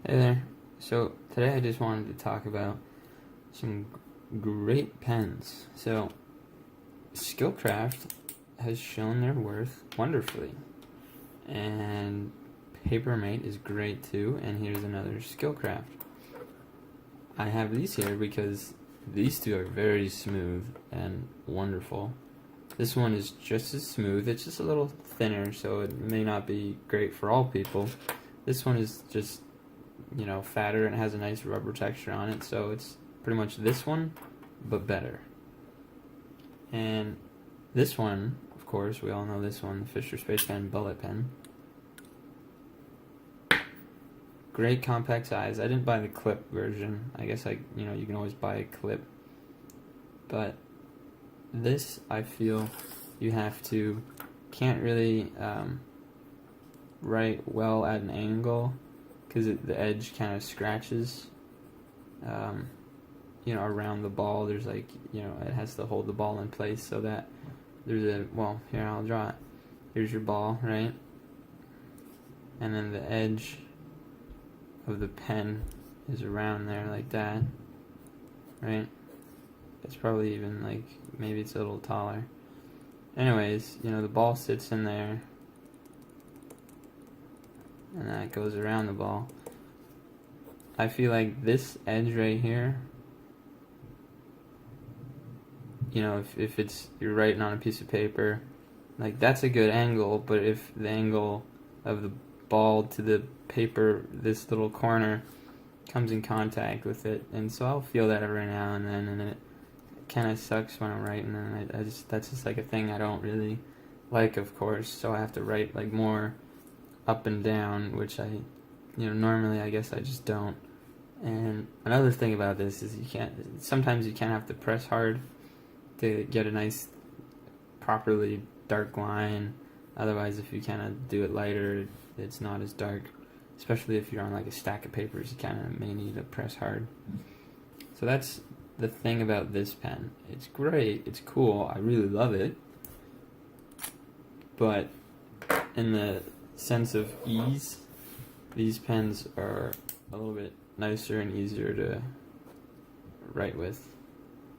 Hey there. So today I just wanted to talk about some great pens. So Skilcraft has shown their worth wonderfully, and Papermate is great too. And here's another Skilcraft. I have these here because these two are very smooth and wonderful. This one is just as smooth. It's just a little thinner, so it may not be great for all people. This one is just fatter and has a nice rubber texture on it, so it's pretty much this one, but better. And this one, of course, we all know this one, the Fisher Space Pen Bullet Pen. Great compact size. I didn't buy the clip version. I guess you can always buy a clip. But this, I feel you can't really write well at an angle, because the edge kind of scratches, around the ball. There's it has to hold the ball in place so that here I'll draw it. Here's your ball, right? And then the edge of the pen is around there like that, right? It's probably even maybe it's a little taller. Anyways, the ball sits in there, and that goes around the ball. I feel like this edge right here, if you're writing on a piece of paper, that's a good angle, but if the angle of the ball to the paper, this little corner, comes in contact with it, and so I'll feel that every now and then, and it kind of sucks when I'm writing, and that's just a thing I don't really like, of course, so I have to write more up and down, which normally I guess I just don't. And another thing about this is sometimes you can't have to press hard to get a nice, properly dark line. Otherwise, if you kind of do it lighter, it's not as dark. Especially if you're on a stack of papers, you kind of may need to press hard. So that's the thing about this pen. It's great, it's cool, I really love it. But in the sense of ease, these pens are a little bit nicer and easier to write with.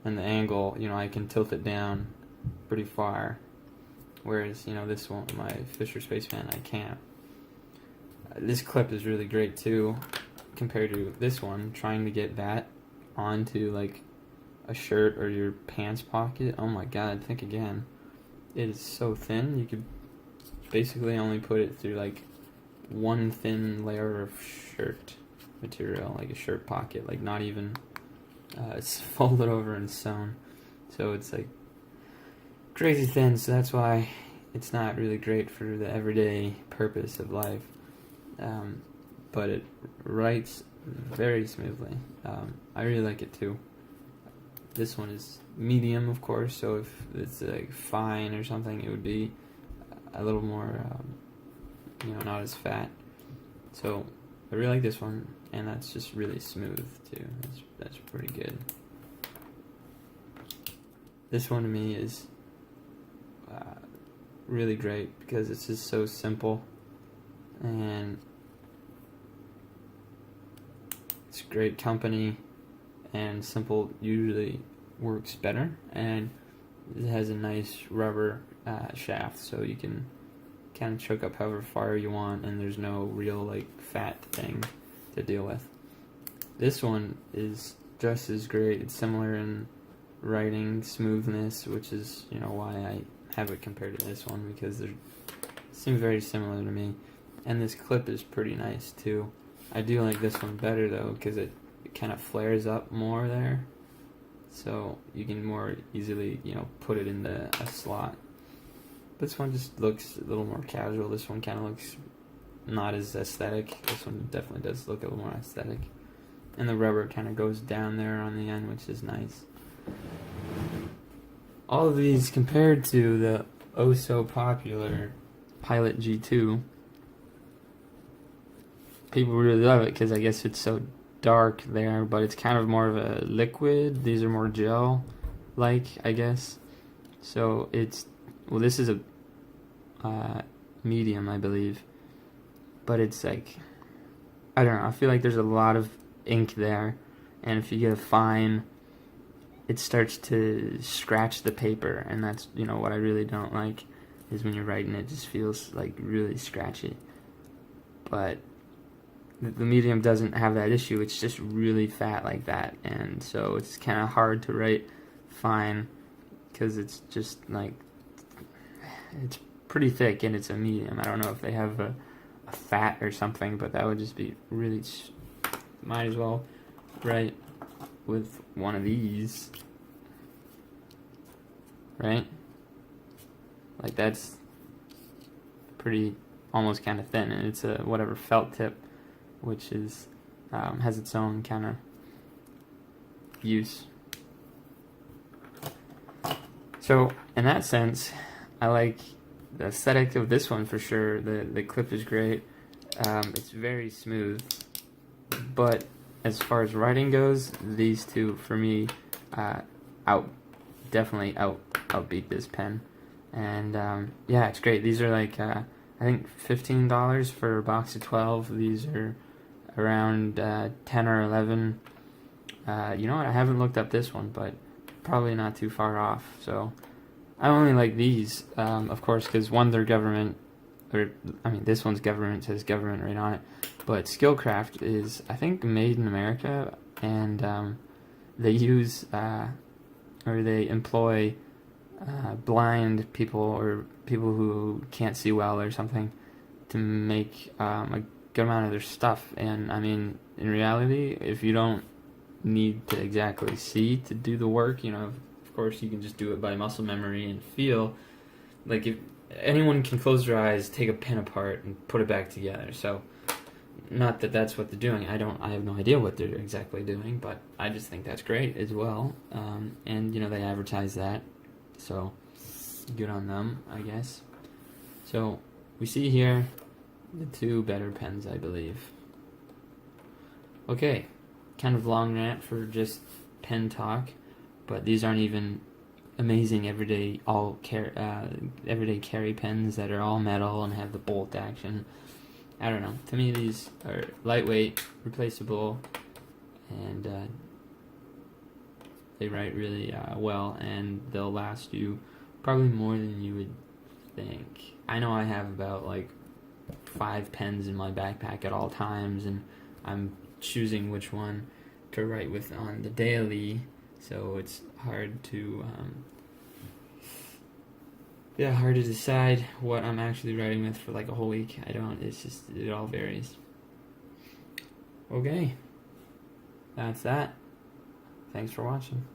And the angle, I can tilt it down pretty far, whereas this one, my Fisher Space Pen, I can't. This clip is really great too, compared to this one. Trying to get that onto a shirt or your pants pocket, oh my god, think again. It is so thin, you could basically only put it through one thin layer of shirt material, like a shirt pocket, not even it's folded over and sewn, so it's crazy thin. So that's why it's not really great for the everyday purpose of life, but it writes very smoothly. I really like it too. This one is medium, of course, so if it's fine or something, it would be a little more not as fat. So I really like this one, and that's just really smooth too. That's pretty good. This one to me is really great because it's just so simple, and it's great company, and simple usually works better, and it has a nice rubber shaft, so you can kind of choke up however far you want, and there's no real fat thing to deal with. This one is just as great. It's similar in writing smoothness, which is why I have it compared to this one, because they seem very similar to me. And this clip is pretty nice too. I do like this one better though, because it kind of flares up more there, so you can more easily put it in a slot. This one just looks a little more casual. This one kind of looks not as aesthetic. This one definitely does look a little more aesthetic. And the rubber kind of goes down there on the end, which is nice. All of these compared to the oh so popular Pilot G2. People really love it because I guess it's so dark there, but it's kind of more of a liquid. These are more gel-like, I guess. So this is a medium, I believe, but it's I don't know, I feel like there's a lot of ink there, and if you get a fine, it starts to scratch the paper, and that's, you know, what I really don't like, is when you're writing it just feels like really scratchy. But the medium doesn't have that issue. It's just really fat like that, and so it's kind of hard to write fine because it's just like, it's pretty thick and it's a medium. I don't know if they have a fat or something, but that would just be really, might as well write with one of these, right? Like, that's pretty, almost kind of thin, and it's a whatever felt tip, which is has its own kind of use. So in that sense, I like the aesthetic of this one for sure. The clip is great. It's very smooth, but as far as writing goes, these two for me definitely outbeat this pen. And yeah, it's great. These are like I think $15 for a box of 12. These are around 10 or 11. You know what? I haven't looked up this one, but probably not too far off. So I only like these, of course, because one, they're government, or I mean, this one's government, says government right on it. But Skilcraft is, I think, made in America, and they use or they employ blind people or people who can't see well or something to make a good amount of their stuff. And I mean, in reality, if you don't need to exactly see to do the work, you know, of course you can just do it by muscle memory and feel. Like, if anyone can close their eyes, take a pen apart and put it back together. So not that that's what they're doing. I have no idea what they're exactly doing, but I just think that's great as well. And you know, they advertise that, so good on them, I guess. So we see here the two better pens, I believe. Okay, kind of long rant for just pen talk, but these aren't even amazing everyday carry pens that are all metal and have the bolt action. I don't know. To me, these are lightweight, replaceable, and they write really well, and they'll last you probably more than you would think. I know I have about like 5 pens in my backpack at all times, and I'm choosing which one to write with on the daily, so it's hard to hard to decide what I'm actually writing with for like a whole week. It's just, it all varies. Okay, that's that. Thanks for watching.